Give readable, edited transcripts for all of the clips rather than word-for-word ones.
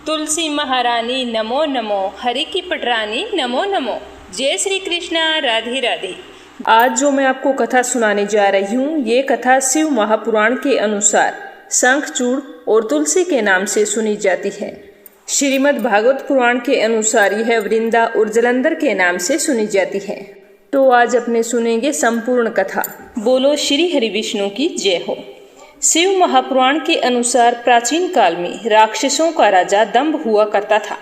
तुलसी महारानी नमो नमो, हरि की पटरानी नमो नमो। जय श्री कृष्णा, राधे राधे। आज जो मैं आपको कथा सुनाने जा रही हूँ, ये कथा शिव महापुराण के अनुसार शंखचूड़ और तुलसी के नाम से सुनी जाती है। श्रीमद् भागवत पुराण के अनुसार यह वृंदा और जलंधर के नाम से सुनी जाती है। तो आज अपने सुनेंगे संपूर्ण कथा। बोलो श्री हरि विष्णु की जय हो। शिव महापुराण के अनुसार प्राचीन काल में राक्षसों का राजा दंभ हुआ करता था,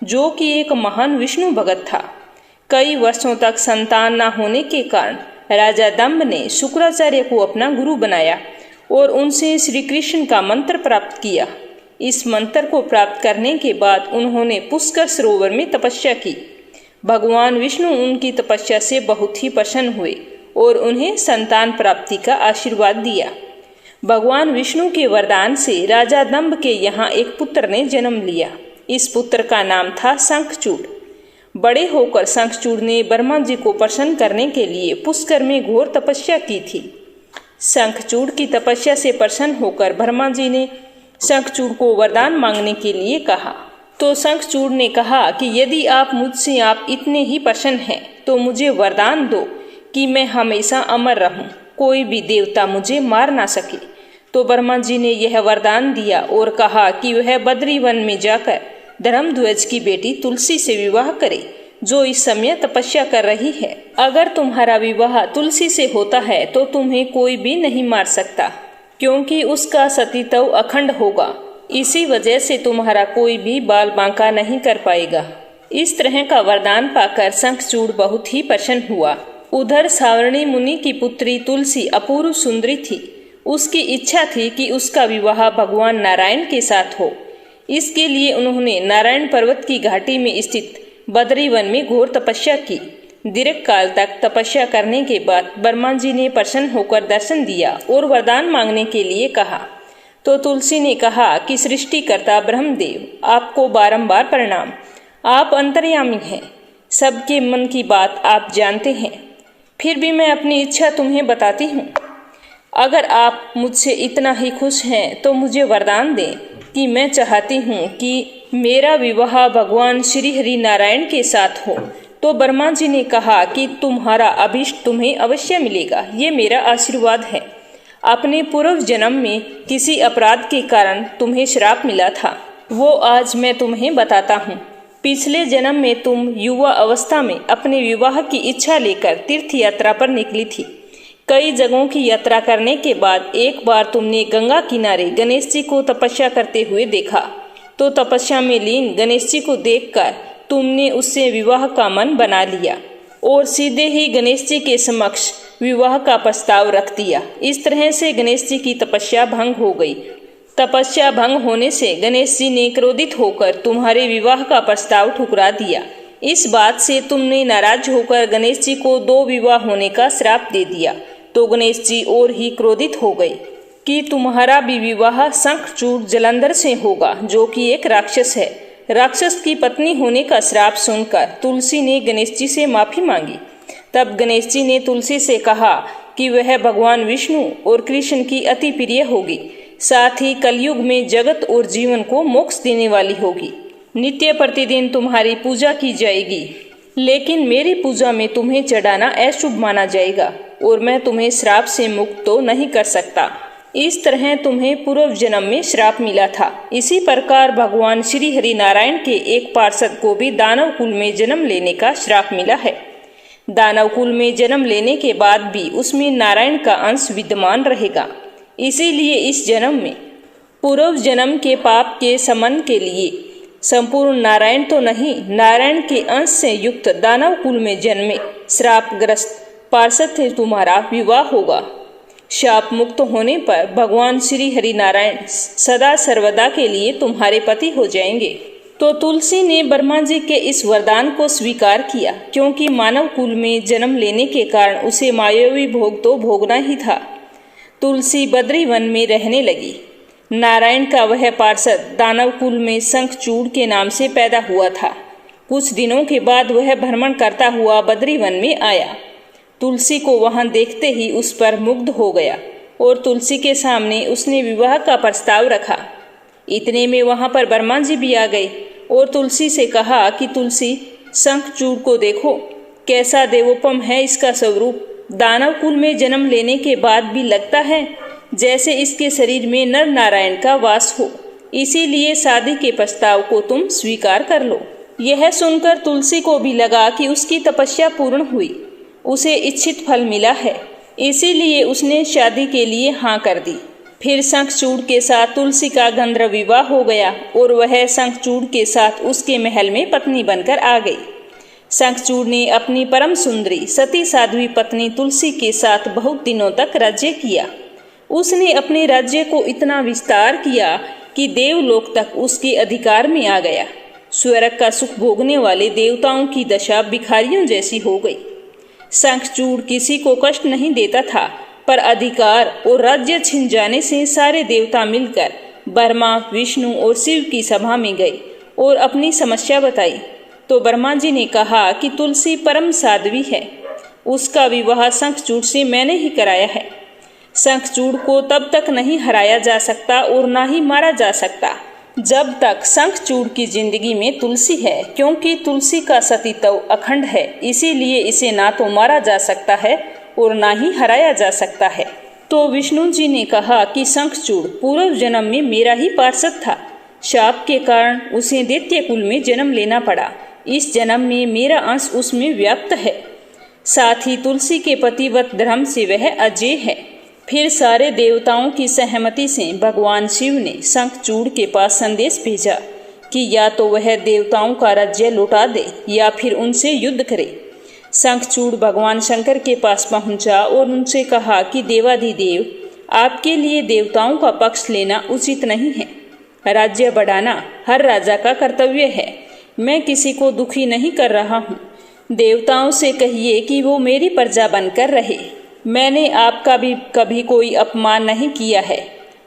जो कि एक महान विष्णु भगत था। कई वर्षों तक संतान न होने के कारण राजा दंभ ने शुक्राचार्य को अपना गुरु बनाया और उनसे श्री कृष्ण का मंत्र प्राप्त किया। इस मंत्र को प्राप्त करने के बाद उन्होंने पुष्कर सरोवर में तपस्या की। भगवान विष्णु उनकी तपस्या से बहुत ही प्रसन्न हुए और उन्हें संतान प्राप्ति का आशीर्वाद दिया। भगवान विष्णु के वरदान से राजा दंभ के यहाँ एक पुत्र ने जन्म लिया। इस पुत्र का नाम था शंखचूड़। बड़े होकर शंखचूड़ ने ब्रह्मा जी को प्रसन्न करने के लिए पुष्कर में घोर तपस्या की थी। शंखचूड़ की तपस्या से प्रसन्न होकर ब्रह्मा जी ने शंखचूड़ को वरदान मांगने के लिए कहा। तो शंखचूड़ ने कहा कि यदि आप मुझसे इतने ही प्रसन्न हैं तो मुझे वरदान दो कि मैं हमेशा अमर रहूं, कोई भी देवता मुझे मार ना सके। तो ब्रह्मा जी ने यह वरदान दिया और कहा कि वह बद्री वन में जाकर धर्मध्वज की बेटी तुलसी से विवाह करे, जो इस समय तपस्या कर रही है। अगर तुम्हारा विवाह तुलसी से होता है तो तुम्हें कोई भी नहीं मार सकता, क्योंकि उसका सतीत्व अखंड होगा। इसी वजह से तुम्हारा कोई भी बाल बांका नहीं कर पाएगा। इस तरह का वरदान पाकर शंखचूड़ बहुत ही प्रसन्न हुआ। उधर सावर्णी मुनि की पुत्री तुलसी अपूर्व सुंदरी थी। उसकी इच्छा थी कि उसका विवाह भगवान नारायण के साथ हो। इसके लिए उन्होंने नारायण पर्वत की घाटी में स्थित बद्री वन में घोर तपस्या की। दीर्घ काल तक तपस्या करने के बाद ब्रह्मा जी ने प्रसन्न होकर दर्शन दिया और वरदान मांगने के लिए कहा। तो तुलसी ने कहा कि सृष्टिकर्ता ब्रह्मदेव, आपको बारंबार प्रणाम। आप अंतर्यामी हैं, सबके मन की बात आप जानते हैं। फिर भी मैं अपनी इच्छा तुम्हें बताती हूँ। अगर आप मुझसे इतना ही खुश हैं तो मुझे वरदान दें कि मैं चाहती हूँ कि मेरा विवाह भगवान श्री हरि नारायण के साथ हो। तो ब्रह्मा जी ने कहा कि तुम्हारा अभीष्ट तुम्हें अवश्य मिलेगा, ये मेरा आशीर्वाद है। अपने पूर्व जन्म में किसी अपराध के कारण तुम्हें श्राप मिला था, वो आज मैं तुम्हें बताता हूँ। पिछले जन्म में तुम युवा अवस्था में अपने विवाह की इच्छा लेकर तीर्थ यात्रा पर निकली थी। कई जगहों की यात्रा करने के बाद एक बार तुमने गंगा किनारे गणेश जी को तपस्या करते हुए देखा। तो तपस्या में लीन गणेश जी को देखकर तुमने उससे विवाह का मन बना लिया और सीधे ही गणेश जी के समक्ष विवाह का प्रस्ताव रख दिया। इस तरह से गणेश जी की तपस्या भंग हो गई। तपस्या भंग होने से गणेश जी ने क्रोधित होकर तुम्हारे विवाह का प्रस्ताव ठुकरा दिया। इस बात से तुमने नाराज होकर गणेश जी को 2 विवाह होने का श्राप दे दिया। तो गणेश जी और ही क्रोधित हो गए कि तुम्हारा भी विवाह शंखचूड़ जलंधर से होगा, जो कि एक राक्षस है। राक्षस की पत्नी होने का श्राप सुनकर तुलसी ने गणेश जी से माफी मांगी। तब गणेश जी ने तुलसी से कहा कि वह भगवान विष्णु और कृष्ण की अति प्रिय होगी, साथ ही कलयुग में जगत और जीवन को मोक्ष देने वाली होगी। नित्य प्रतिदिन तुम्हारी पूजा की जाएगी, लेकिन मेरी पूजा में तुम्हें चढ़ाना अशुभ माना जाएगा और मैं तुम्हें श्राप से मुक्त तो नहीं कर सकता। इस तरह तुम्हें पूर्व जन्म में श्राप मिला था। इसी प्रकार भगवान श्री हरि नारायण के एक पार्षद को भी दानव कुल में जन्म लेने का श्राप मिला है। दानव कुल में जन्म लेने के बाद भी उसमें नारायण का अंश विद्यमान रहेगा। इसीलिए इस जन्म में पूर्व जन्म के पाप के शमन के लिए संपूर्ण नारायण तो नहीं, नारायण के अंश से युक्त दानव कुल में जन्मे श्रापग्रस्त पार्षद से तुम्हारा विवाह होगा। शाप मुक्त होने पर भगवान श्री हरि नारायण सदा सर्वदा के लिए तुम्हारे पति हो जाएंगे। तो तुलसी ने ब्रह्मा जी के इस वरदान को स्वीकार किया, क्योंकि मानव कुल में जन्म लेने के कारण उसे मायावी भोग तो भोगना ही था। तुलसी बद्री वन में रहने लगी। नारायण का वह पार्षद दानव कुल में शंखचूड़ के नाम से पैदा हुआ था। कुछ दिनों के बाद वह भ्रमण करता हुआ बद्री वन में आया। तुलसी को वहां देखते ही उस पर मुग्ध हो गया और तुलसी के सामने उसने विवाह का प्रस्ताव रखा। इतने में वहां पर ब्रह्मा जी भी आ गए और तुलसी से कहा कि तुलसी, शंखचूड़ को देखो, कैसा देवोपम है इसका स्वरूप। दानव कुल में जन्म लेने के बाद भी लगता है जैसे इसके शरीर में नर नारायण का वास हो। इसीलिए शादी के प्रस्ताव को तुम स्वीकार कर लो। यह सुनकर तुलसी को भी लगा कि उसकी तपस्या पूर्ण हुई, उसे इच्छित फल मिला है, इसीलिए उसने शादी के लिए हाँ कर दी। फिर शंखचूड़ के साथ तुलसी का गंधर्व विवाह हो गया और वह शंखचूड़ के साथ उसके महल में पत्नी बनकर आ गई। शंखचूड़ ने अपनी परम सुंदरी सती साध्वी पत्नी तुलसी के साथ बहुत दिनों तक राज्य किया। उसने अपने राज्य को इतना विस्तार किया कि देवलोक तक उसके अधिकार में आ गया। स्वर्ग का सुख भोगने वाले देवताओं की दशा भिखारियों जैसी हो गई। शंखचूड़ किसी को कष्ट नहीं देता था, पर अधिकार और राज्य छिन जाने से सारे देवता मिलकर ब्रह्मा, विष्णु और शिव की सभा में गए और अपनी समस्या बताई। तो ब्रह्मा जी ने कहा कि तुलसी परम साध्वी है, उसका विवाह शंखचूड़ से मैंने ही कराया है। शंखचूड़ को तब तक नहीं हराया जा सकता और ना ही मारा जा सकता जब तक शंखचूड़ की जिंदगी में तुलसी है, क्योंकि तुलसी का सतीत्व अखंड है। इसीलिए इसे ना तो मारा जा सकता है और ना ही हराया जा सकता है। तो विष्णु जी ने कहा कि शंखचूड़ पूर्व जन्म में मेरा ही पार्षद था। शाप के कारण उसे दैत्य कुल में जन्म लेना पड़ा। इस जन्म में मेरा अंश उसमें व्याप्त है। साथ ही तुलसी के पतिव्रत धर्म से वह अजेय है। फिर सारे देवताओं की सहमति से भगवान शिव ने शंखचूड़ के पास संदेश भेजा कि या तो वह देवताओं का राज्य लौटा दे या फिर उनसे युद्ध करे। शंखचूड़ भगवान शंकर के पास पहुंचा और उनसे कहा कि देवाधिदेव, आपके लिए देवताओं का पक्ष लेना उचित नहीं है। राज्य बढ़ाना हर राजा का कर्तव्य है। मैं किसी को दुखी नहीं कर रहा हूँ। देवताओं से कहिए कि वो मेरी प्रजा बनकर रहे। मैंने आपका भी कभी कोई अपमान नहीं किया है।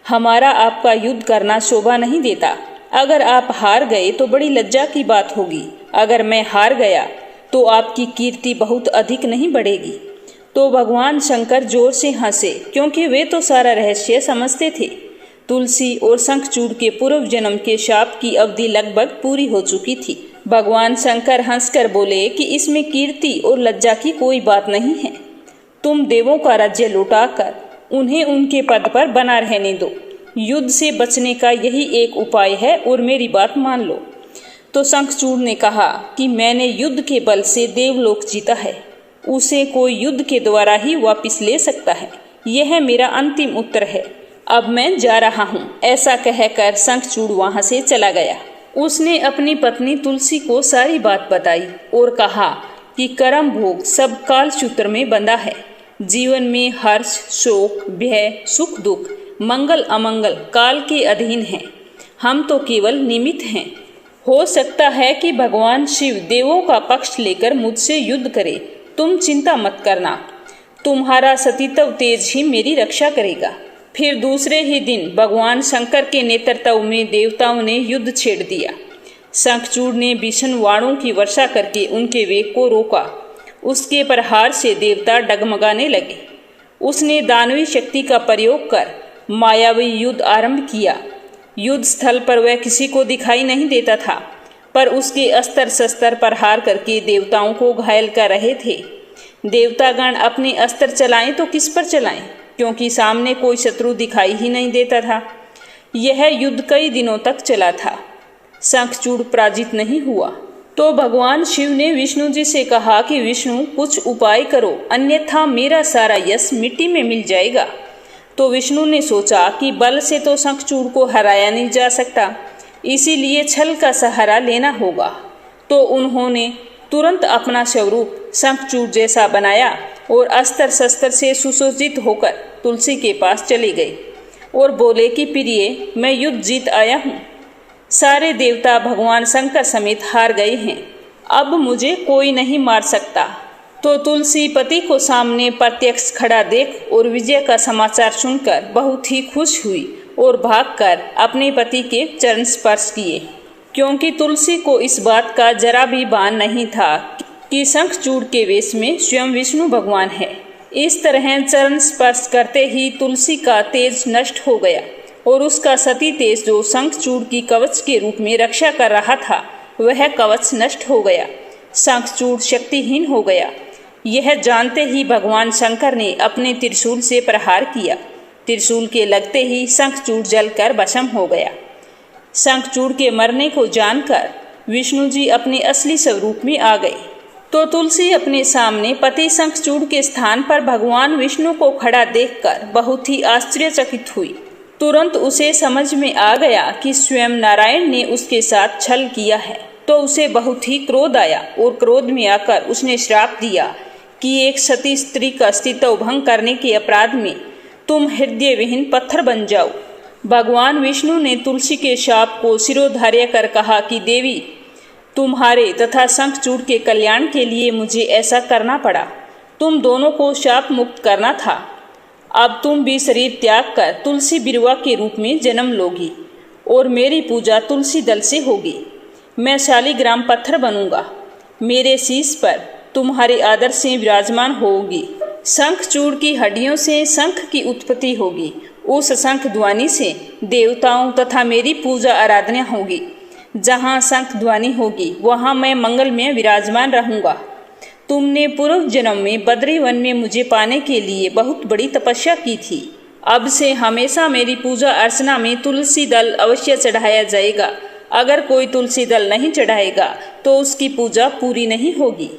हमारा आपका युद्ध करना शोभा नहीं देता। अगर आप हार गए तो बड़ी लज्जा की बात होगी। अगर मैं हार गया तो आपकी कीर्ति बहुत अधिक नहीं बढ़ेगी। तो भगवान शंकर जोर से हंसे, क्योंकि वे तो सारा रहस्य समझते थे। तुलसी और शंखचूड़ के पूर्व जन्म के शाप की अवधि लगभग पूरी हो चुकी थी। भगवान शंकर हंसकर बोले कि इसमें कीर्ति और लज्जा की कोई बात नहीं है। तुम देवों का राज्य लौटाकर उन्हें उनके पद पर बना रहने दो। युद्ध से बचने का यही एक उपाय है और मेरी बात मान लो। तो शंखचूड़ ने कहा कि मैंने युद्ध के बल से देवलोक जीता है, उसे कोई युद्ध के द्वारा ही वापस ले सकता है। यह मेरा अंतिम उत्तर है। अब मैं जा रहा हूँ। ऐसा कहकर शंखचूड़ वहां से चला गया। उसने अपनी पत्नी तुलसी को सारी बात बताई और कहा कि कर्म भोग सब काल सूत्र में बंधा है। जीवन में हर्ष, शोक, भय, सुख, दुख, मंगल अमंगल काल के अधीन है। हम तो केवल निमित्त हैं। हो सकता है कि भगवान शिव देवों का पक्ष लेकर मुझसे युद्ध करे। तुम चिंता मत करना, तुम्हारा सतीत्व तेज ही मेरी रक्षा करेगा। फिर दूसरे ही दिन भगवान शंकर के नेतृत्व में देवताओं ने युद्ध छेड़ दिया। शंखचूड़ ने भीषण वाणों की वर्षा करके उनके वेग को रोका। उसके प्रहार से देवता डगमगाने लगे। उसने दानवी शक्ति का प्रयोग कर मायावी युद्ध आरंभ किया। युद्ध स्थल पर वह किसी को दिखाई नहीं देता था, पर उसके अस्त्र शस्त्र प्रहार करके देवताओं को घायल कर रहे थे। देवतागण अपने अस्त्र चलाएं तो किस पर चलाएं, क्योंकि सामने कोई शत्रु दिखाई ही नहीं देता था। यह युद्ध कई दिनों तक चला था। शंखचूड़ पराजित नहीं हुआ। तो भगवान शिव ने विष्णु जी से कहा कि विष्णु, कुछ उपाय करो, अन्यथा मेरा सारा यश मिट्टी में मिल जाएगा। तो विष्णु ने सोचा कि बल से तो शंखचूड़ को हराया नहीं जा सकता, इसीलिए छल का सहारा लेना होगा। तो उन्होंने तुरंत अपना स्वरूप शंखचूड़ जैसा बनाया और अस्त्र शस्त्र से सुसज्जित होकर तुलसी के पास चले गए और बोले कि प्रिय, मैं युद्ध जीत आया हूँ। सारे देवता भगवान शंकर समेत हार गए हैं। अब मुझे कोई नहीं मार सकता। तो तुलसी पति को सामने प्रत्यक्ष खड़ा देख और विजय का समाचार सुनकर बहुत ही खुश हुई और भागकर अपने पति के चरण स्पर्श किए, क्योंकि तुलसी को इस बात का जरा भी भान नहीं था कि शंखचूड़ के वेश में स्वयं विष्णु भगवान है। इस तरह चरण स्पर्श करते ही तुलसी का तेज नष्ट हो गया और उसका सती तेज जो शंखचूड़ की कवच के रूप में रक्षा कर रहा था, वह कवच नष्ट हो गया। शंखचूड़ शक्तिहीन हो गया। यह जानते ही भगवान शंकर ने अपने त्रिशूल से प्रहार किया। त्रिशूल के लगते ही शंखचूड़ जलकर भस्म हो गया। शंखचूड़ के मरने को जानकर विष्णु जी अपने असली स्वरूप में आ गए तो तुलसी अपने सामने पति शंखचूड़ के स्थान पर भगवान विष्णु को खड़ा देखकर बहुत ही आश्चर्यचकित हुई। तुरंत उसे समझ में आ गया कि स्वयं नारायण ने उसके साथ छल किया है। तो उसे बहुत ही क्रोध आया और क्रोध में आकर उसने श्राप दिया कि एक सती स्त्री का अस्तित्व भंग करने के अपराध में तुम हृदय विहीन पत्थर बन जाओ। भगवान विष्णु ने तुलसी के शाप को शिरोधार्य कर कहा कि देवी, तुम्हारे तथा शंखचूड़ के कल्याण के लिए मुझे ऐसा करना पड़ा। तुम दोनों को शाप मुक्त करना था। अब तुम भी शरीर त्याग कर तुलसी बिरवा के रूप में जन्म लोगी और मेरी पूजा तुलसी दल से होगी। मैं शालिग्राम पत्थर बनूंगा। मेरे शीश पर तुम्हारे आदर से विराजमान होगी। शंखचूड़ की हड्डियों से शंख की उत्पत्ति होगी। उस शंख ध्वनि से देवताओं तथा मेरी पूजा आराधना होगी। जहाँ शंख ध्वनि होगी वहाँ मैं मंगल में विराजमान रहूंगा। तुमने पूर्व जन्म में बद्री वन में मुझे पाने के लिए बहुत बड़ी तपस्या की थी। अब से हमेशा मेरी पूजा अर्चना में तुलसी दल अवश्य चढ़ाया जाएगा। अगर कोई तुलसी दल नहीं चढ़ाएगा तो उसकी पूजा पूरी नहीं होगी।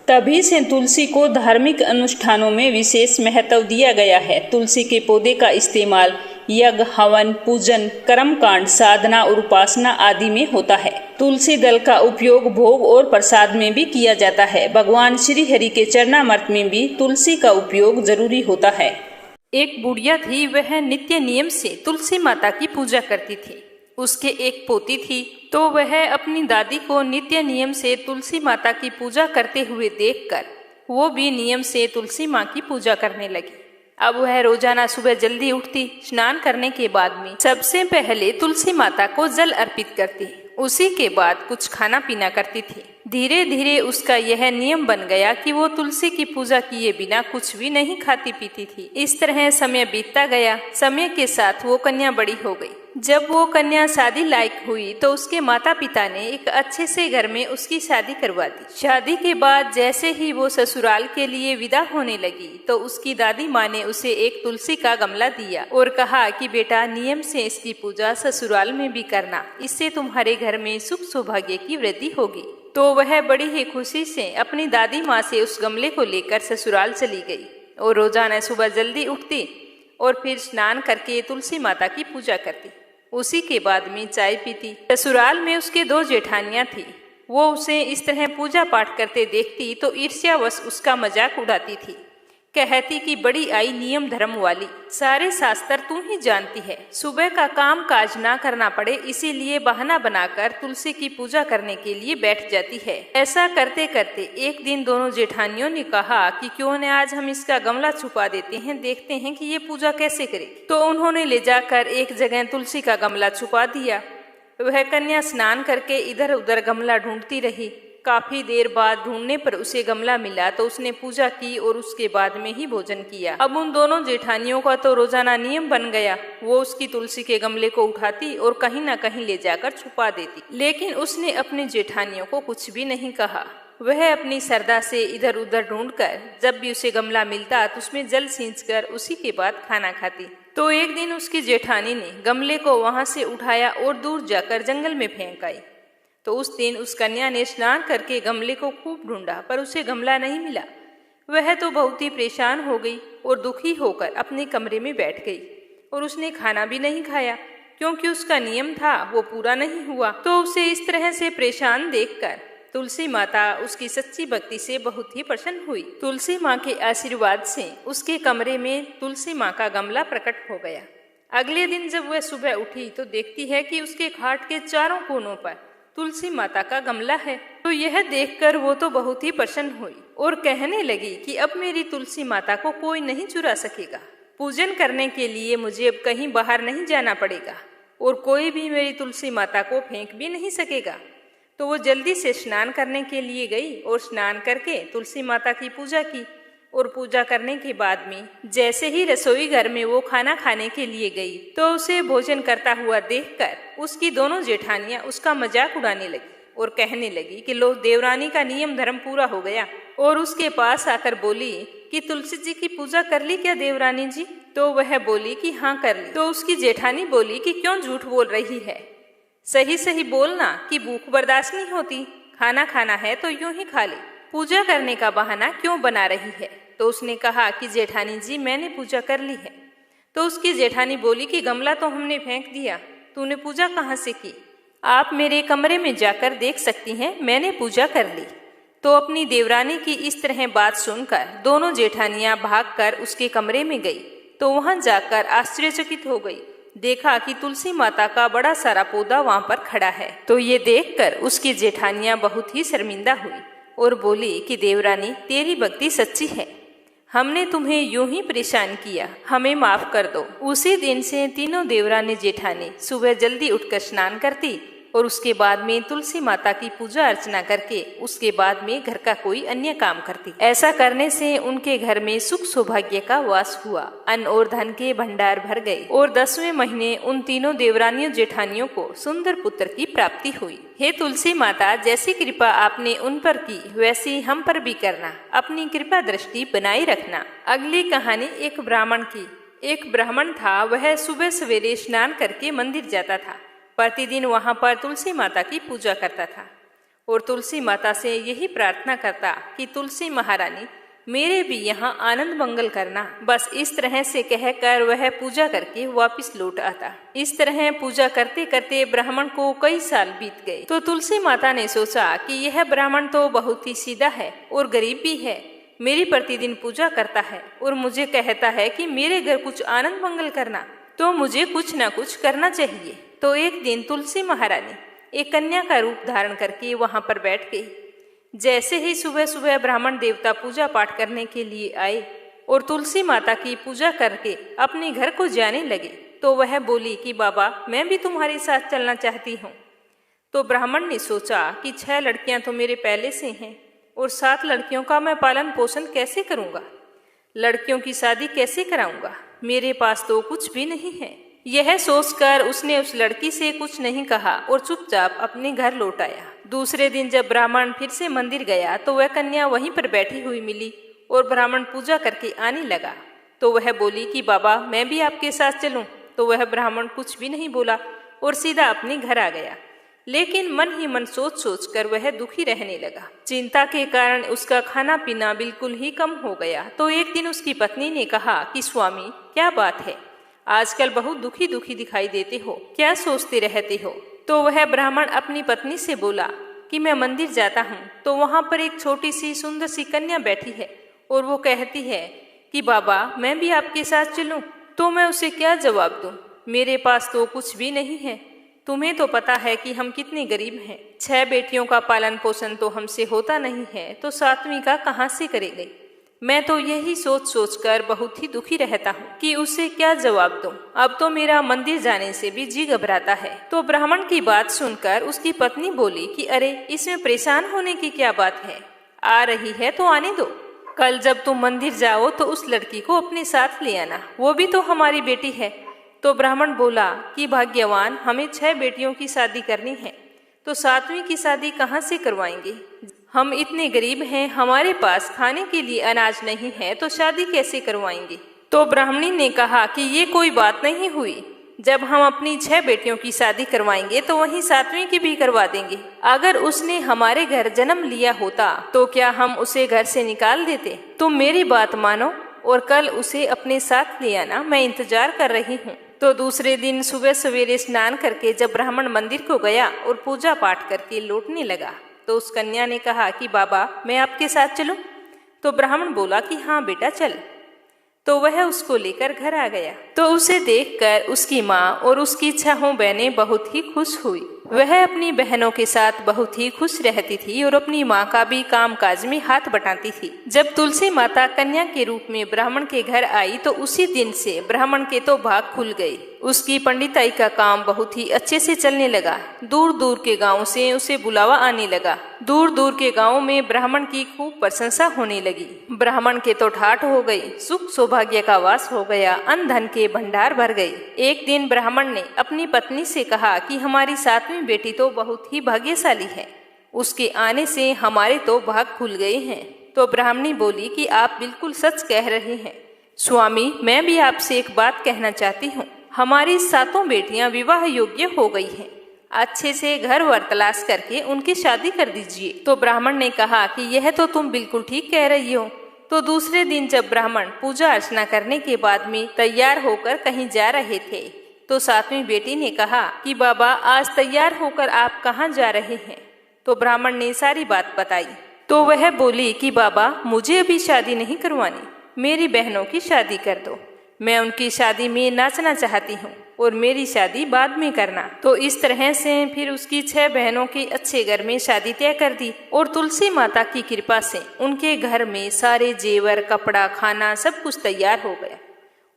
तभी से तुलसी को धार्मिक अनुष्ठानों में विशेष महत्व दिया गया है। तुलसी के पौधे का इस्तेमाल यज्ञ, हवन, पूजन, कर्मकांड, साधना और उपासना आदि में होता है। तुलसी दल का उपयोग भोग और प्रसाद में भी किया जाता है। भगवान श्री हरि के चरणामृत में भी तुलसी का उपयोग जरूरी होता है। एक बुढ़िया थी, वह नित्य नियम से तुलसी माता की पूजा करती थी। उसके एक पोती थी तो वह अपनी दादी को नित्य नियम से तुलसी माता की पूजा करते हुए देखकर वो भी नियम से तुलसी माँ की पूजा करने लगी। अब वह रोजाना सुबह जल्दी उठती, स्नान करने के बाद में सबसे पहले तुलसी माता को जल अर्पित करती, उसी के बाद कुछ खाना पीना करती थी। धीरे धीरे उसका यह नियम बन गया कि वो तुलसी की पूजा किए बिना कुछ भी नहीं खाती पीती थी। इस तरह समय बीतता गया। समय के साथ वो कन्या बड़ी हो गई। जब वो कन्या शादी लायक हुई तो उसके माता पिता ने एक अच्छे से घर में उसकी शादी करवा दी। शादी के बाद जैसे ही वो ससुराल के लिए विदा होने लगी तो उसकी दादी माँ ने उसे एक तुलसी का गमला दिया और कहा कि बेटा, नियम से इसकी पूजा ससुराल में भी करना, इससे तुम्हारे घर में सुख सौभाग्य की वृद्धि होगी। तो वह बड़ी ही खुशी से अपनी दादी माँ से उस गमले को लेकर ससुराल चली गई और रोजाना सुबह जल्दी उठती और फिर स्नान करके तुलसी माता की पूजा करती। उसी के बाद में चाय पीती। ससुराल में उसके 2 जेठानियां थी। वो उसे इस तरह पूजा पाठ करते देखती तो ईर्ष्यावश उसका मजाक उड़ाती थी। कहती कि बड़ी आई नियम धर्म वाली, सारे शास्त्र तू ही जानती है। सुबह का काम काज ना करना पड़े इसीलिए बहाना बनाकर तुलसी की पूजा करने के लिए बैठ जाती है। ऐसा करते करते एक दिन दोनों जेठानियों ने कहा कि क्यों न आज हम इसका गमला छुपा देते हैं, देखते हैं कि ये पूजा कैसे करे। तो उन्होंने ले जाकर एक जगह तुलसी का गमला छुपा दिया। वह कन्या स्नान करके इधर उधर गमला ढूंढती रही। काफी देर बाद ढूंढने पर उसे गमला मिला तो उसने पूजा की और उसके बाद में ही भोजन किया। अब उन दोनों जेठानियों का तो रोजाना नियम बन गया। वो उसकी तुलसी के गमले को उठाती और कहीं ना कहीं ले जाकर छुपा देती, लेकिन उसने अपनी जेठानियों को कुछ भी नहीं कहा। वह अपनी श्रद्धा से इधर उधर ढूंढकर जब भी उसे गमला मिलता तो उसमें जल सींचकर उसी के बाद खाना खाती। तो एक दिन उसकी जेठानी ने गमले को वहां से उठाया और दूर जाकर जंगल में फेंक आई। तो उस दिन उस कन्या ने स्नान करके गमले को खूब ढूंढा पर उसे गमला नहीं मिला। वह तो बहुत ही परेशान हो गई और दुखी होकर अपने कमरे में बैठ गई और उसने खाना भी नहीं खाया क्योंकि उसका नियम था वो पूरा नहीं हुआ। तो उसे इस तरह से परेशान देखकर तुलसी माता उसकी सच्ची भक्ति से बहुत ही प्रसन्न हुई। तुलसी माँ के आशीर्वाद से उसके कमरे में तुलसी माँ का गमला प्रकट हो गया। अगले दिन जब वह सुबह उठी तो देखती है कि उसके खाट के चारों कोनों पर तुलसी माता का गमला है। तो यह देखकर वो तो बहुत ही प्रसन्न हुई और कहने लगी कि अब मेरी तुलसी माता को कोई नहीं चुरा सकेगा। पूजन करने के लिए मुझे अब कहीं बाहर नहीं जाना पड़ेगा और कोई भी मेरी तुलसी माता को फेंक भी नहीं सकेगा। तो वो जल्दी से स्नान करने के लिए गई और स्नान करके तुलसी माता की पूजा की। और पूजा करने के बाद में जैसे ही रसोई घर में वो खाना खाने के लिए गई तो उसे भोजन करता हुआ देखकर उसकी दोनों जेठानियां उसका मजाक उड़ाने लगी और कहने लगी कि लो देवरानी का नियम धर्म पूरा हो गया। और उसके पास आकर बोली कि तुलसी जी की पूजा कर ली क्या देवरानी जी? तो वह बोली कि हाँ कर ली। तो उसकी जेठानी बोली कि क्यों झूठ बोल रही है, सही सही बोलना कि भूख बर्दाश्त नहीं होती, खाना खाना है तो यूं ही खा ले, पूजा करने का बहाना क्यों बना रही है? तो उसने कहा कि जेठानी जी मैंने पूजा कर ली है। तो उसकी जेठानी बोली कि गमला तो हमने फेंक दिया, तूने पूजा कहाँ से की? आप मेरे कमरे में जाकर देख सकती हैं, मैंने पूजा कर ली। तो अपनी देवरानी की इस तरह बात सुनकर दोनों जेठानियां भागकर उसके कमरे में गई तो वहां जाकर आश्चर्यचकित हो गई। देखा कि तुलसी माता का बड़ा सारा पौधा वहां पर खड़ा है। तो ये देखकर उसकी जेठानियां बहुत ही शर्मिंदा हुई और बोली कि देवरानी तेरी भक्ति सच्ची है, हमने तुम्हें यूं ही परेशान किया, हमें माफ कर दो। उसी दिन से तीनों देवरानी जेठानी सुबह जल्दी उठकर स्नान करती और उसके बाद में तुलसी माता की पूजा अर्चना करके उसके बाद में घर का कोई अन्य काम करती। ऐसा करने से उनके घर में सुख सौभाग्य का वास हुआ, अन्न और धन के भंडार भर गए और 10वें महीने उन तीनों देवरानियों जेठानियों को सुंदर पुत्र की प्राप्ति हुई। हे तुलसी माता, जैसी कृपा आपने उन पर की वैसी हम पर भी करना, अपनी कृपा दृष्टि बनाए रखना। अगली कहानी एक ब्राह्मण की। एक ब्राह्मण था, वह सुबह सवेरे स्नान करके मंदिर जाता था। प्रतिदिन वहां पर तुलसी माता की पूजा करता था और तुलसी माता से यही प्रार्थना करता कि तुलसी महारानी मेरे भी यहाँ आनंद मंगल करना। बस इस तरह से कहकर वह पूजा करके वापस लौट आता। इस तरह पूजा करते करते ब्राह्मण को कई साल बीत गए। तो तुलसी माता ने सोचा कि यह ब्राह्मण तो बहुत ही सीधा है और गरीब भी है, मेरी प्रतिदिन पूजा करता है और मुझे कहता है कि मेरे घर कुछ आनंद मंगल करना, तो मुझे कुछ न कुछ करना चाहिए। तो एक दिन तुलसी महारानी एक कन्या का रूप धारण करके वहां पर बैठ गई। जैसे ही सुबह सुबह ब्राह्मण देवता पूजा पाठ करने के लिए आए और तुलसी माता की पूजा करके अपने घर को जाने लगे तो वह बोली कि बाबा मैं भी तुम्हारे साथ चलना चाहती हूँ। तो ब्राह्मण ने सोचा कि 6 लड़कियां तो मेरे पहले से हैं और 7 लड़कियों का मैं पालन पोषण कैसे करूँगा, लड़कियों की शादी कैसे कराऊंगा, मेरे पास तो कुछ भी नहीं है। यह सोचकर उसने उस लड़की से कुछ नहीं कहा और चुपचाप अपने घर लौट आया। दूसरे दिन जब ब्राह्मण फिर से मंदिर गया तो वह कन्या वहीं पर बैठी हुई मिली और ब्राह्मण पूजा करके आने लगा। तो वह बोली कि बाबा मैं भी आपके साथ चलूं। तो वह ब्राह्मण कुछ भी नहीं बोला और सीधा अपने घर आ गया। लेकिन मन ही मन सोच सोच कर वह दुखी रहने लगा। चिंता के कारण उसका खाना पीना बिल्कुल ही कम हो गया। तो एक दिन उसकी पत्नी ने कहा कि स्वामी क्या बात है, आजकल बहुत दुखी दुखी दिखाई देते हो, क्या सोचते रहते हो? तो वह ब्राह्मण अपनी पत्नी से बोला कि मैं मंदिर जाता हूँ तो वहाँ पर एक छोटी सी सुंदर सी कन्या बैठी है और वो कहती है कि बाबा मैं भी आपके साथ चलूं। तो मैं उसे क्या जवाब दूं? मेरे पास तो कुछ भी नहीं है। तुम्हें तो पता है कि हम कितने गरीब हैं। 6 बेटियों का पालन पोषण तो हमसे होता नहीं है, तो 7वीं का कहाँ से करेंगे? मैं तो यही सोच सोच कर बहुत ही दुखी रहता हूँ कि उसे क्या जवाब दूं। अब तो मेरा मंदिर जाने से भी जी घबराता है। तो ब्राह्मण की बात सुनकर उसकी पत्नी बोली कि अरे इसमें परेशान होने की क्या बात है, आ रही है तो आने दो। कल जब तुम मंदिर जाओ तो उस लड़की को अपने साथ ले आना, वो भी तो हमारी बेटी है। तो ब्राह्मण बोला कि भाग्यवान, हमें 6 बेटियों की शादी करनी है, तो 7वीं की शादी कहाँ से करवाएंगे? हम इतने गरीब हैं, हमारे पास खाने के लिए अनाज नहीं है, तो शादी कैसे करवाएंगे? तो ब्राह्मणी ने कहा कि ये कोई बात नहीं हुई, जब हम अपनी 6 बेटियों की शादी करवाएंगे तो वहीं 7वीं की भी करवा देंगे। अगर उसने हमारे घर जन्म लिया होता तो क्या हम उसे घर से निकाल देते? तुम मेरी बात मानो और कल उसे अपने साथ ले आना, मैं इंतजार कर रही हूँ। तो दूसरे दिन सुबह सवेरे स्नान करके जब ब्राह्मण मंदिर को गया और पूजा पाठ करके लौटने लगा तो उस कन्या ने कहा कि बाबा मैं आपके साथ चलूं? तो ब्राह्मण बोला कि हाँ बेटा चल। तो वह उसको लेकर घर आ गया। तो उसे देखकर उसकी माँ और उसकी 6 बहनें बहुत ही खुश हुई। वह अपनी बहनों के साथ बहुत ही खुश रहती थी और अपनी माँ का भी काम काज में हाथ बटाती थी। जब तुलसी माता कन्या के रूप में ब्राह्मण के घर आई तो उसी दिन से ब्राह्मण के तो भाग खुल गए उसकी पंडिताई का काम बहुत ही अच्छे से चलने लगा। दूर दूर के गांव से उसे बुलावा आने लगा। दूर दूर के गांव में ब्राह्मण की खूब प्रशंसा होने लगी। ब्राह्मण के तो ठाठ हो गई, सुख सौभाग्य का वास हो गया, अन्न धन के भंडार भर गए। एक दिन ब्राह्मण ने अपनी पत्नी से कहा कि हमारी 7वीं बेटी तो बहुत ही भाग्यशाली है, उसके आने से हमारे तो भाग खुल गए हैं। तो ब्राह्मणी बोली कि आप बिल्कुल सच कह रहे हैं स्वामी, मैं भी आपसे एक बात कहना चाहती हूँ। हमारी 7 बेटियां विवाह योग्य हो गई हैं, अच्छे से घर वर तलाश करके उनकी शादी कर दीजिए। तो ब्राह्मण ने कहा कि यह तो तुम बिल्कुल ठीक कह रही हो। तो दूसरे दिन जब ब्राह्मण पूजा अर्चना करने के बाद में तैयार होकर कहीं जा रहे थे, तो 7वीं बेटी ने कहा कि बाबा आज तैयार होकर आप कहाँ जा रहे हैं। तो ब्राह्मण ने सारी बात बताई। तो वह बोली कि बाबा मुझे अभी शादी नहीं करवानी, मेरी बहनों की शादी कर दो, मैं उनकी शादी में नाचना चाहती हूँ और मेरी शादी बाद में करना। तो इस तरह से फिर उसकी 6 बहनों की अच्छे घर में शादी तय कर दी और तुलसी माता की कृपा से उनके घर में सारे जेवर, कपड़ा, खाना सब कुछ तैयार हो गया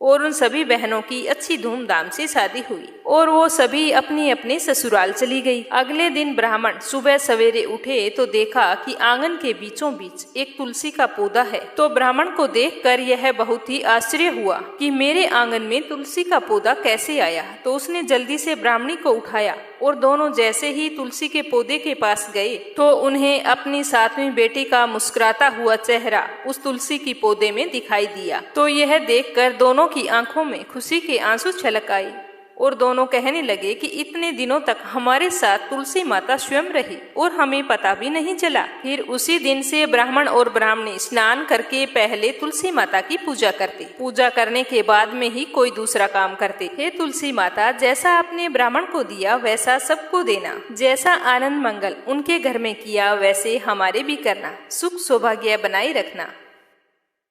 और उन सभी बहनों की अच्छी धूमधाम से शादी हुई और वो सभी अपनी अपने ससुराल चली गई। अगले दिन ब्राह्मण सुबह सवेरे उठे तो देखा कि आंगन के बीचों बीच एक तुलसी का पौधा है। तो ब्राह्मण को देखकर यह बहुत ही आश्चर्य हुआ कि मेरे आंगन में तुलसी का पौधा कैसे आया। तो उसने जल्दी से ब्राह्मणी को उठाया और दोनों जैसे ही तुलसी के पौधे के पास गए तो उन्हें अपनी 7वीं बेटी का मुस्कुराता हुआ चेहरा उस तुलसी की पौधे में दिखाई दिया। तो यह देखकर दोनों की आंखों में खुशी के आंसू छलक आए और दोनों कहने लगे कि इतने दिनों तक हमारे साथ तुलसी माता स्वयं रही और हमें पता भी नहीं चला। फिर उसी दिन से ब्राह्मण और ब्राह्मणी स्नान करके पहले तुलसी माता की पूजा करते, पूजा करने के बाद में ही कोई दूसरा काम करते। हे तुलसी माता, जैसा आपने ब्राह्मण को दिया वैसा सबको देना, जैसा आनंद मंगल उनके घर में किया वैसे हमारे भी करना, सुख सौभाग्य बनाए रखना।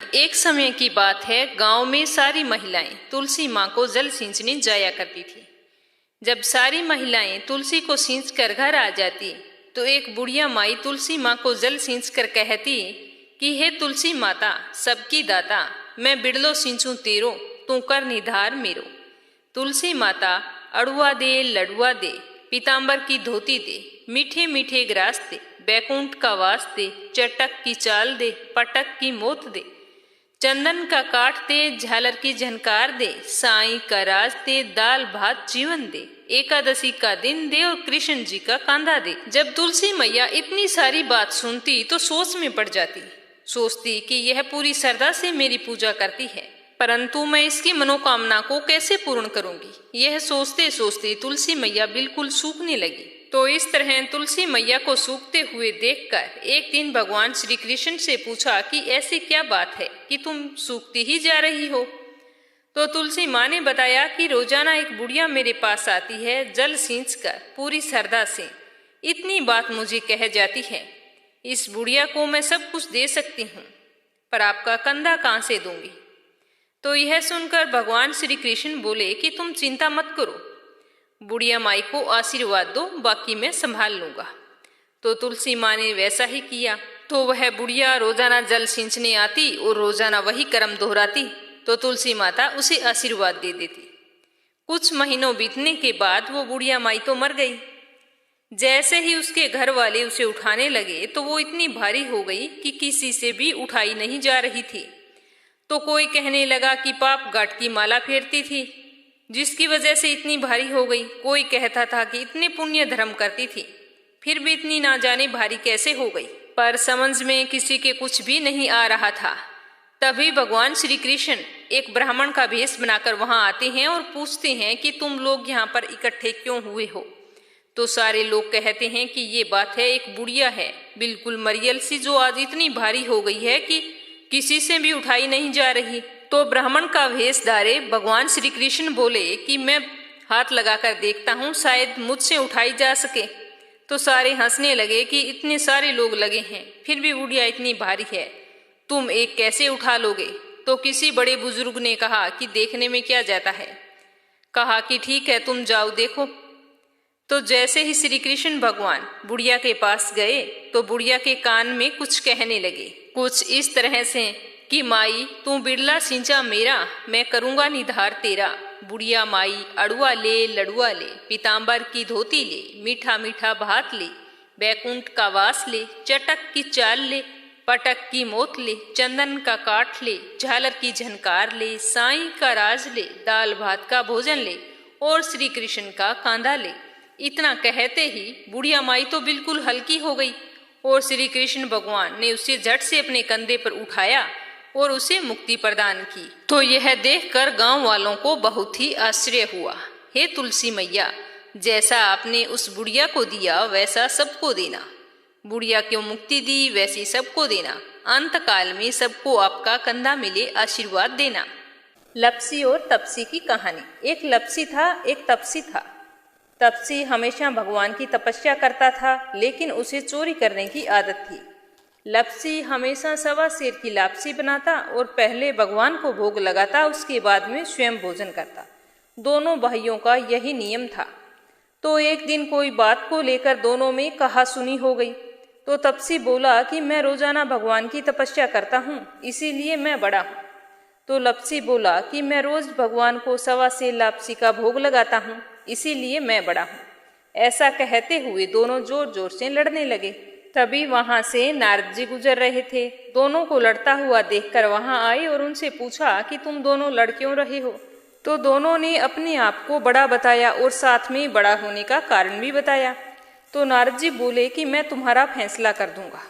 एक समय की बात है, गांव में सारी महिलाएं तुलसी माँ को जल सींचने जाया करती थी। जब सारी महिलाएं तुलसी को सींच कर घर आ जाती तो एक बुढ़िया माई तुलसी माँ को जल सींच कर कहती कि हे तुलसी माता, सबकी दाता, मैं बिड़लो सींचूं तेरो, तू कर निधार मेरो। तुलसी माता अड़ुआ दे, लड़ुआ दे, पीताम्बर की धोती दे, मीठे मीठे ग्रास दे, बैकुंठ का वास दे, चटक की चाल दे, पटक की मोत दे, चंदन का काट दे, झालर की झनकार दे, साईं का राज दे, दाल भात जीवन दे, एकादशी का दिन दे और कृष्ण जी का कांधा दे। जब तुलसी मैया इतनी सारी बात सुनती तो सोच में पड़ जाती, सोचती कि यह पूरी श्रद्धा से मेरी पूजा करती है, परंतु मैं इसकी मनोकामना को कैसे पूर्ण करूंगी। यह सोचते सोचते तुलसी मैया बिल्कुल सूखने लगी। तो इस तरह तुलसी मैया को सूखते हुए देखकर एक दिन भगवान श्री कृष्ण से पूछा कि ऐसी क्या बात है कि तुम सूखती ही जा रही हो। तो तुलसी माँ ने बताया कि रोजाना एक बुढ़िया मेरे पास आती है, जल सींचकर पूरी श्रद्धा से इतनी बात मुझे कह जाती है, इस बुढ़िया को मैं सब कुछ दे सकती हूँ, पर आपका कंधा कहाँ से दूंगी। तो यह सुनकर भगवान श्री कृष्ण बोले कि तुम चिंता मत करो, बुढ़िया माई को आशीर्वाद दो, बाकी मैं संभाल लूंगा। तो तुलसी माँ ने वैसा ही किया। तो वह बुढ़िया रोजाना जल सींचने आती और रोजाना वही कर्म दोहराती, तो तुलसी माता उसे आशीर्वाद दे देती। कुछ महीनों बीतने के बाद वो बुढ़िया माई तो मर गई। जैसे ही उसके घर वाले उसे उठाने लगे तो वो इतनी भारी हो गई कि किसी से भी उठाई नहीं जा रही थी। तो कोई कहने लगा कि पाप गांठ की माला फेरती थी, जिसकी वजह से इतनी भारी हो गई। कोई कहता था कि इतने पुण्य धर्म करती थी, फिर भी इतनी ना जाने भारी कैसे हो गई। पर समझ में किसी के कुछ भी नहीं आ रहा था। तभी भगवान श्री कृष्ण एक ब्राह्मण का भेष बनाकर वहां आते हैं और पूछते हैं कि तुम लोग यहाँ पर इकट्ठे क्यों हुए हो। तो सारे लोग कहते हैं कि ये बात है, एक बुढ़िया है बिल्कुल मरियल सी, जो आज इतनी भारी हो गई है कि किसी से भी उठाई नहीं जा रही। तो ब्राह्मण का भेष धारे भगवान श्री कृष्ण बोले कि मैं हाथ लगाकर देखता हूँ, शायद मुझसे उठाई जा सके। तो सारे हंसने लगे कि इतने सारे लोग लगे हैं, फिर भी बुढ़िया इतनी भारी है, तुम एक कैसे उठा लोगे। तो किसी बड़े बुजुर्ग ने कहा कि देखने में क्या जाता है। कहा कि ठीक है, तुम जाओ देखो। तो जैसे ही श्री कृष्ण भगवान बुढ़िया के पास गए तो बुढ़िया के कान में कुछ कहने लगे, कुछ इस तरह से कि माई तू बिड़ला सिंचा मेरा, मैं करूंगा निधार तेरा, बुढ़िया माई अड़ुआ ले लड़ुआ ले, पीताम्बर की धोती ले, मीठा मीठा भात ले, बैकुंठ का वास ले, चटक की चाल ले, पटक की मोत ले, चंदन का काठ ले, झालर की झनकार ले, साईं का राज ले, दाल भात का भोजन ले और श्री कृष्ण का कांधा ले। इतना कहते ही बुढ़िया माई तो बिल्कुल हल्की हो गई और श्री कृष्ण भगवान ने उसे झट से अपने कंधे पर उठाया और उसे मुक्ति प्रदान की। तो यह देखकर गांव वालों को बहुत ही आश्चर्य हुआ। हे तुलसी मैया, जैसा आपने उस बुढ़िया को दिया वैसा सबको देना। बुढ़िया क्यों मुक्ति दी वैसी सबको देना। अंत काल में सबको आपका कंधा मिले आशीर्वाद देना। लपसी और तपसी की कहानी। एक लपसी था, एक तपसी था। तपसी हमेशा भगवान की तपस्या करता था, लेकिन उसे चोरी करने की आदत थी। लपसी हमेशा सवा सेर की लापसी बनाता और पहले भगवान को भोग लगाता, उसके बाद में स्वयं भोजन करता। दोनों भाइयों का यही नियम था। तो एक दिन कोई बात को लेकर दोनों में कहासुनी हो गई। तो तपसी बोला कि मैं रोजाना भगवान की तपस्या करता हूँ, इसीलिए मैं बड़ा हूँ। तो लपसी बोला कि मैं रोज भगवान को सवा सेर लापसी का भोग लगाता हूँ, इसीलिए मैं बड़ा हूँ। ऐसा कहते हुए दोनों जोर जोर से लड़ने लगे। तभी वहां से नारद जी गुजर रहे थे। दोनों को लड़ता हुआ देखकर वहां आए और उनसे पूछा कि तुम दोनों लड़ क्यों रहे हो। तो दोनों ने अपने आप को बड़ा बताया और साथ में बड़ा होने का कारण भी बताया। तो नारद जी बोले कि मैं तुम्हारा फैसला कर दूंगा,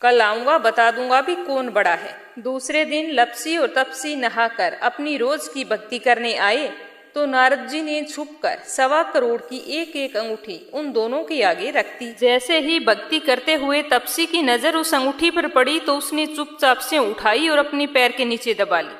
कल आऊंगा, बता दूंगा भी कौन बड़ा है। दूसरे दिन लपसी और तपसी नहाकर अपनी रोज की भक्ति करने आए। तो नारद जी ने छुपकर 1.25 करोड़ की एक एक अंगूठी उन दोनों के आगे रख दी। जैसे ही भक्ति करते हुए तपसी की नजर उस अंगूठी पर पड़ी तो उसने चुपचाप से उठाई और अपने पैर के नीचे दबा ली।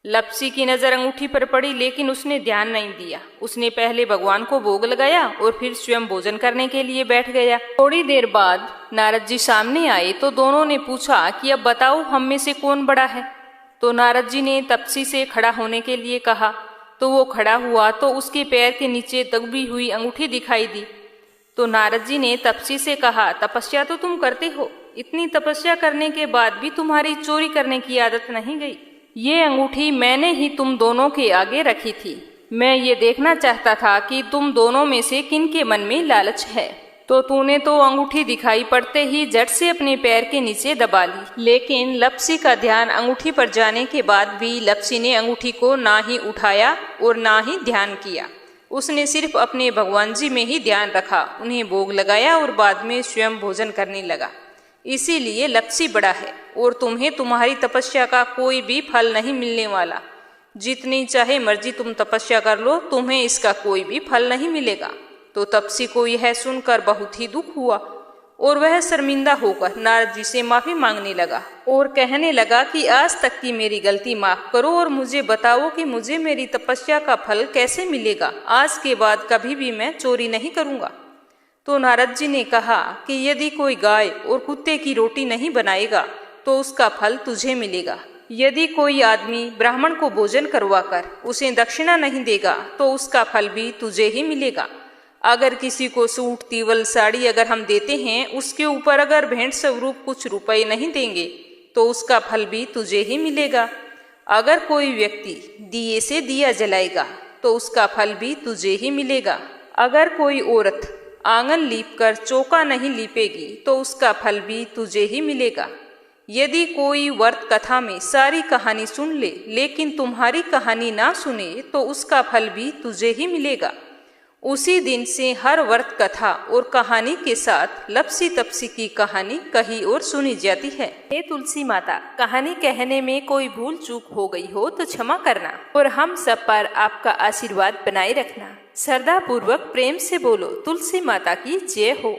लपसी की नजर अंगूठी पर पड़ी, लेकिन उसने ध्यान नहीं दिया। उसने पहले भगवान को भोग लगाया और फिर स्वयं भोजन करने के लिए बैठ गया। थोड़ी देर बाद नारद जी सामने आए तो दोनों ने पूछा कि अब बताओ हम में से कौन बड़ा है। तो नारद जी ने तपसी से खड़ा होने के लिए कहा। तो वो खड़ा हुआ तो उसके पैर के नीचे दबी हुई अंगूठी दिखाई दी। तो नारद जी ने तपसी से कहा, तपस्या तो तुम करते हो, इतनी तपस्या करने के बाद भी तुम्हारी चोरी करने की आदत नहीं गई। ये अंगूठी मैंने ही तुम दोनों के आगे रखी थी। मैं ये देखना चाहता था कि तुम दोनों में से किन के मन में लालच है। तो तूने तो अंगूठी दिखाई पड़ते ही झट से अपने पैर के नीचे दबा ली। लेकिन लपसी का ध्यान अंगूठी पर जाने के बाद भी लपसी ने अंगूठी को ना ही उठाया और ना ही ध्यान किया। उसने सिर्फ अपने भगवान जी में ही ध्यान रखा, उन्हें भोग लगाया और बाद में स्वयं भोजन करने लगा। इसीलिए लपसी बड़ा है और तुम्हें तुम्हारी तपस्या का कोई भी फल नहीं मिलने वाला। जितनी चाहे मर्जी तुम तपस्या कर लो, तुम्हें इसका कोई भी फल नहीं मिलेगा। तो तपसी को यह सुनकर बहुत ही दुख हुआ और वह शर्मिंदा होकर नारद जी से माफी मांगने लगा और कहने लगा कि आज तक की मेरी गलती माफ करो और मुझे बताओ कि मुझे मेरी तपस्या का फल कैसे मिलेगा। आज के बाद कभी भी मैं चोरी नहीं करूंगा। तो नारद जी ने कहा कि यदि कोई गाय और कुत्ते की रोटी नहीं बनाएगा तो उसका फल तुझे मिलेगा। यदि कोई आदमी ब्राह्मण को भोजन करवाकर उसे दक्षिणा नहीं देगा तो उसका फल भी तुझे ही मिलेगा। अगर किसी को सूट, तीवल, साड़ी अगर हम देते हैं, उसके ऊपर अगर भेंट स्वरूप कुछ रुपए नहीं देंगे तो उसका फल भी तुझे ही मिलेगा। अगर कोई व्यक्ति दिए से दिया जलाएगा तो उसका फल भी तुझे ही मिलेगा। अगर कोई औरत आंगन लीपकर चौका नहीं लीपेगी तो उसका फल भी तुझे ही मिलेगा। यदि कोई व्रत कथा में सारी कहानी सुन ले लेकिन तुम्हारी कहानी ना सुने तो उसका फल भी तुझे ही मिलेगा। उसी दिन से हर व्रत कथा और कहानी के साथ लपसी तपसी की कहानी कहीं और सुनी जाती है। हे तुलसी माता, कहानी कहने में कोई भूल चूक हो गई हो तो क्षमा करना और हम सब पर आपका आशीर्वाद बनाए रखना। श्रद्धा पूर्वक प्रेम से बोलो तुलसी माता की जय हो।